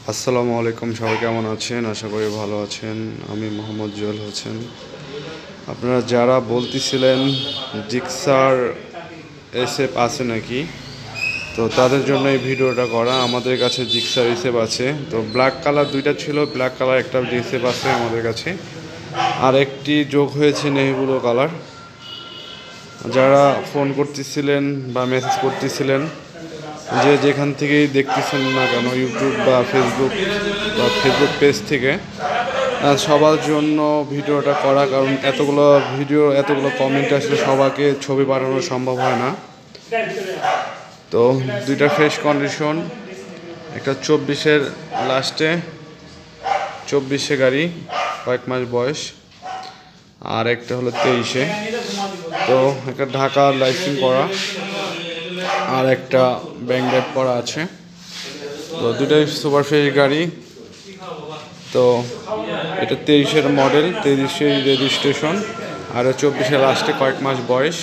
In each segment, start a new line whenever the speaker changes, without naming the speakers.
আসসালামু আলাইকুম, সবাই কেমন আছেন? আশা করি ভালো আছেন। আমি মোহাম্মদ জুয়েল হোসেন। আপনারা যারা বলতেছিলেন জিক্সার এসএফ আছে নাকি, তো তাদের জন্য এই ভিডিওটা করা। আমাদের কাছে জিক্সার এসএফ আছে। তো ব্ল্যাক কালার দুইটা ছিল, ব্ল্যাক কালার একটা এসএফ আছে আমাদের কাছে, আর একটি যোগ হয়েছে নেভি ব্লু কালার। যারা ফোন করতেছিলেন বা মেসেজ করতেছিলেন, যে যেখান থেকেই দেখতেছেন না কেন, ইউটিউব বা ফেসবুক পেজ থেকে, সবার জন্য ভিডিওটা করা। কারণ এতগুলো কমেন্ট আসলে সবাইকে ছবি পাঠানো সম্ভব হয় না। তো দুইটা ফ্রেশ কন্ডিশন, একটা 24-এর লাস্টে, 24-এ গাড়ি, কয়েক মাস বয়স, আর একটা হলো 23-এ। তো একটা ঢাকা লাইসেন্স করা আর একটা ব্যাংক ড্রাইভ করা আছে। তো দুটাই সুপার ফ্রেশ গাড়ি। তো এটা 23-এর মডেল, 23-এর রেজিস্ট্রেশন, আর 24-এর লাস্টে কয়েক মাস বয়স।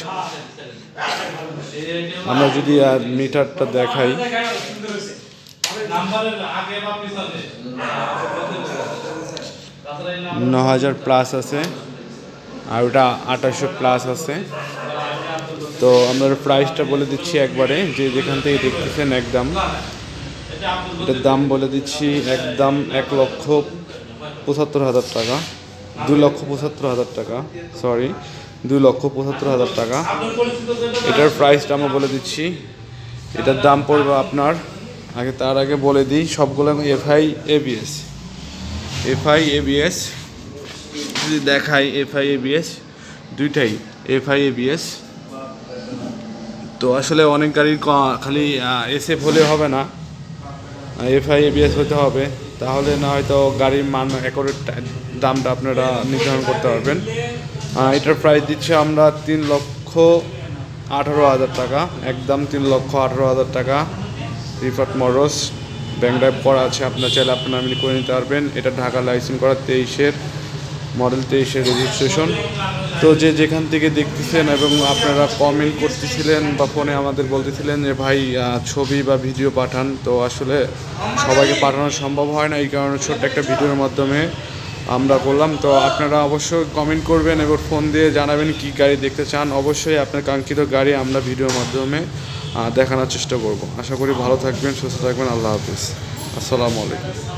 আমরা যদি আর মিটারটা দেখাই, 9000 প্লাস আছে, আর ওটা 2800 প্লাস আছে। তো আমরা প্রাইসটা বলে দিচ্ছি একবারে, যে যেখান থেকে দেখতেছেন একদম এটার দাম বলে দিচ্ছি, একদম 1,75,000 টাকা, 2,75,000 টাকা, সরি 2,75,000 টাকা। এটার প্রাইসটা আমরা বলে দিচ্ছি। এটার দাম পড়বে আপনার, তার আগে বলে দিই সবগুলো এফআই এবিএস যদি দেখাই, এফআই এবিএস দুইটাই এফআই এবিএস। তো আসলে অনেক গাড়ির খালি এসএফ হলে হবে না, এফআই এবিএস হতে হবে, তাহলে না হয়তো গাড়ির মান অ্যাকুরেট দামটা আপনারা নির্ধারণ করতে পারবেন। এটার প্রাইস দিচ্ছি আমরা 3,18,000 টাকা, একদম 3,18,000 টাকা। রিফাত মরস ব্যাংক ড্রাইভ করা আছে, আপনার চাইলে আপনার নামিনি করে নিতে পারবেন। এটা ঢাকা লাইসেন্স করা, 23-এর মডেল, 23-এর রেজিস্ট্রেশন। তো যে যেখান থেকে দেখতেছেন এবং আপনারা কমেন্ট করতেছিলেন বা ফোনে আমাদের বলতেছিলেন যে ভাই ছবি বা ভিডিও পাঠান, তো আসলে সবাইকে পাঠানো সম্ভব হয় না, এই কারণে ছোট্ট একটা ভিডিওর মাধ্যমে আমরা করলাম। তো আপনারা অবশ্যই কমেন্ট করবেন এবং ফোন দিয়ে জানাবেন কী গাড়ি দেখতে চান। অবশ্যই আপনার কাঙ্ক্ষিত গাড়ি আমরা ভিডিওর মাধ্যমে দেখানোর চেষ্টা করব। আশা করি ভালো থাকবেন, সুস্থ থাকবেন। আল্লাহ হাফিজ, আসসালামু আলাইকুম।